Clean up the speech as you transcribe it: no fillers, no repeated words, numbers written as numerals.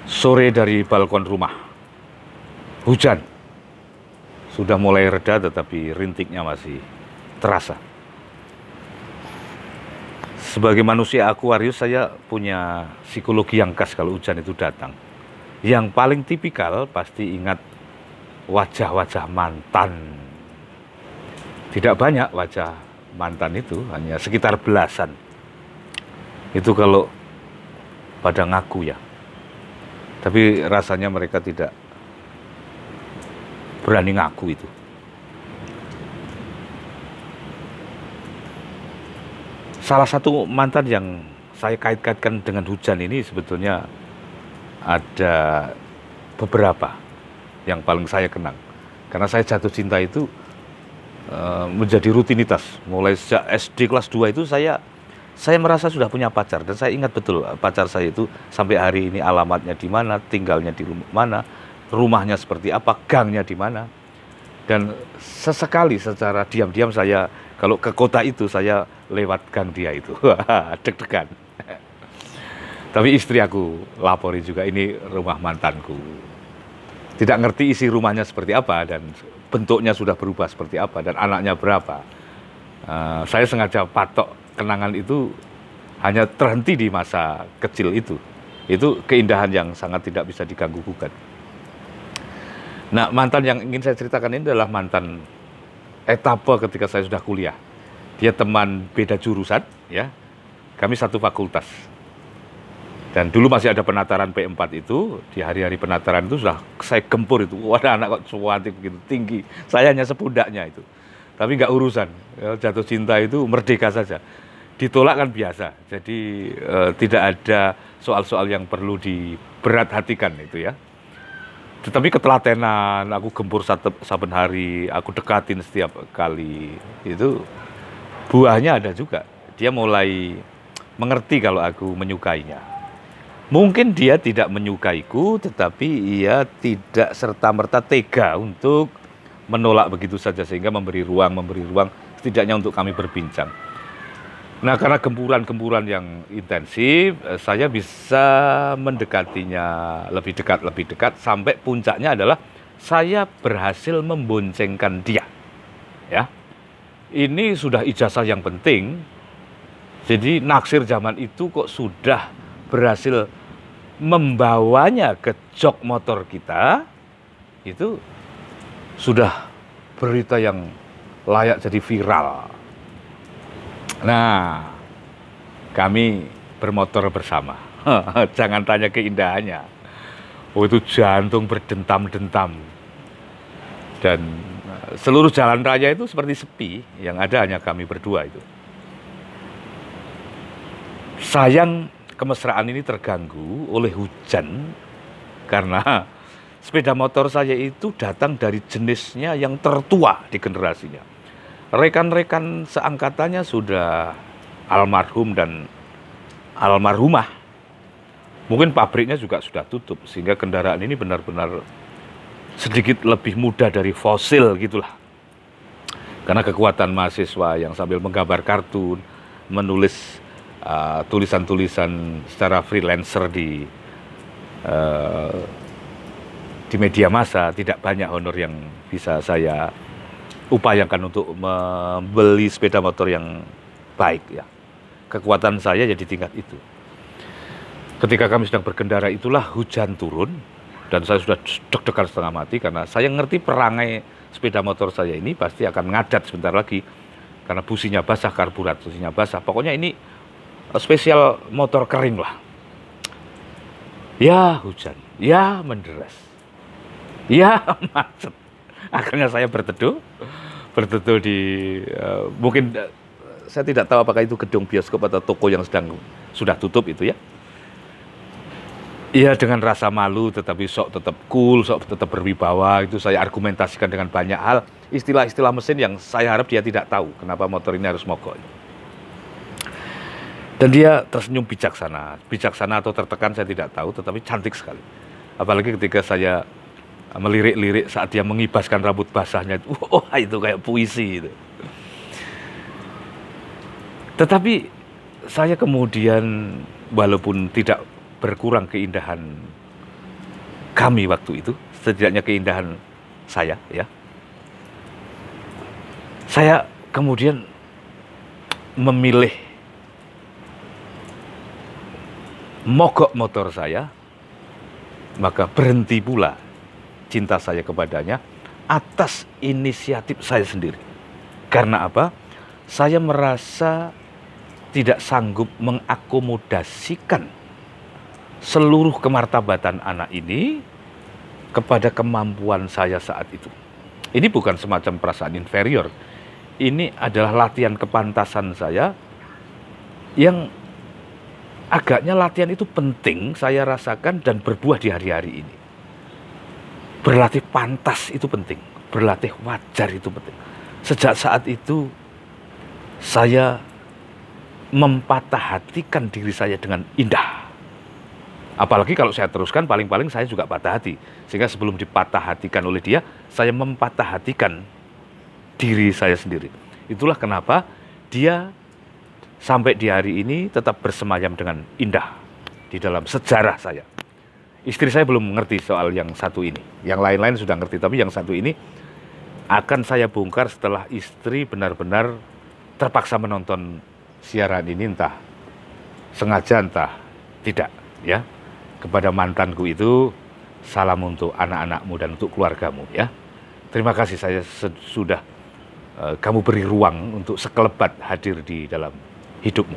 Sore dari balkon rumah, hujan. Sudah mulai reda tetapi rintiknya masih terasa. Sebagai manusia Aquarius, saya punya psikologi yang khas kalau hujan itu datang. Yang paling tipikal pasti ingat wajah-wajah mantan. Tidak banyak wajah mantan itu, hanya sekitar belasan. Itu kalau pada ngaku ya. Tapi rasanya mereka tidak berani ngaku itu. Salah satu mantan yang saya kait-kaitkan dengan hujan ini sebetulnya ada beberapa yang paling saya kenang. Karena saya jatuh cinta itu menjadi rutinitas. Mulai sejak SD kelas 2 itu saya merasa sudah punya pacar. Dan saya ingat betul pacar saya itu sampai hari ini alamatnya di mana, tinggalnya di mana, rumahnya seperti apa, gangnya di mana. Dan sesekali secara diam-diam saya, kalau ke kota itu saya lewat gang dia itu. Deg-degan. Tapi istri aku lapori juga, ini rumah mantanku. Tidak ngerti isi rumahnya seperti apa dan bentuknya sudah berubah seperti apa dan anaknya berapa. Saya sengaja patok kenangan itu hanya terhenti di masa kecil itu. Itu keindahan yang sangat tidak bisa diganggu gugat. Nah, mantan yang ingin saya ceritakan ini adalah mantan etapa ketika saya sudah kuliah. Dia teman beda jurusan, ya. Kami satu fakultas. Dan dulu masih ada penataran P4 itu, di hari-hari penataran itu sudah saya gempur itu. Wah, anak kok cantik begitu tinggi. Saya hanya sepundaknya itu. Tapi nggak urusan. Ya, jatuh cinta itu merdeka saja. Ditolak kan biasa. Jadi tidak ada soal-soal yang perlu diberat hatikan itu ya. Tetapi ketelatenan, aku gempur saben hari, aku dekatin setiap kali, itu buahnya ada juga. Dia mulai mengerti kalau aku menyukainya. Mungkin dia tidak menyukaiku, tetapi ia tidak serta-merta tega untuk menolak begitu saja, sehingga memberi ruang setidaknya untuk kami berbincang. Nah, karena gempuran-gempuran yang intensif, saya bisa mendekatinya lebih dekat, sampai puncaknya adalah saya berhasil memboncengkan dia. Ya, ini sudah ijazah yang penting. Jadi naksir zaman itu kok sudah berhasil membawanya ke jok motor kita, itu sudah berita yang layak jadi viral. Nah, kami bermotor bersama. Jangan tanya keindahannya. Oh, itu jantung berdentam-dentam. Dan seluruh jalan raya itu seperti sepi, yang ada hanya kami berdua itu. Sayang kemesraan ini terganggu oleh hujan, karena sepeda motor saya itu datang dari jenisnya yang tertua di generasinya. Rekan-rekan seangkatannya sudah almarhum dan almarhumah. Mungkin pabriknya juga sudah tutup, sehingga kendaraan ini benar-benar sedikit lebih muda dari fosil gitulah. Karena kekuatan mahasiswa yang sambil menggambar kartun, menulis tulisan-tulisan secara freelancer di media massa, tidak banyak honor yang bisa saya upayakan untuk membeli sepeda motor yang baik ya. Kekuatan saya jadi tingkat itu. Ketika kami sedang berkendara itulah hujan turun dan saya sudah deg-degan setengah mati karena saya ngerti perangai sepeda motor saya ini pasti akan ngadat sebentar lagi karena businya basah, karburatornya basah. Pokoknya ini spesial motor kering lah. Ya hujan, ya menderas, ya macet. Akhirnya saya berteduh di mungkin saya tidak tahu apakah itu gedung bioskop atau toko yang sudah tutup itu ya. Iya, dengan rasa malu tetapi sok tetap cool, sok tetap berwibawa, itu saya argumentasikan dengan banyak hal, istilah-istilah mesin yang saya harap dia tidak tahu kenapa motor ini harus mogok. Dan dia tersenyum bijaksana atau tertekan saya tidak tahu, tetapi cantik sekali. Apalagi ketika saya melirik-lirik saat dia mengibaskan rambut basahnya, itu kayak puisi itu. Tetapi saya kemudian walaupun tidak berkurang keindahan kami waktu itu, setidaknya keindahan saya, ya. Saya kemudian memilih mogok motor saya, maka berhenti pula cinta saya kepadanya atas inisiatif saya sendiri. Karena apa? Saya merasa tidak sanggup mengakomodasikan seluruh kemartabatan anak ini kepada kemampuan saya saat itu. Ini bukan semacam perasaan inferior. Ini adalah latihan kepantasan saya yang agaknya latihan itu penting saya rasakan dan berbuah di hari-hari ini. Berlatih pantas itu penting, berlatih wajar itu penting. Sejak saat itu saya mempatah hatikan diri saya dengan indah. Apalagi kalau saya teruskan, paling-paling saya juga patah hati. Sehingga sebelum dipatah hatikan oleh dia, saya mempatah hatikan diri saya sendiri. Itulah kenapa dia sampai di hari ini tetap bersemayam dengan indah di dalam sejarah saya. Istri saya belum mengerti soal yang satu ini. Yang lain-lain sudah ngerti, tapi yang satu ini akan saya bongkar setelah istri benar-benar terpaksa menonton siaran ini, entah sengaja entah tidak, ya. Kepada mantanku itu, salam untuk anak-anakmu dan untuk keluargamu, ya. Terima kasih, saya sudah kamu beri ruang untuk sekelebat hadir di dalam hidupmu.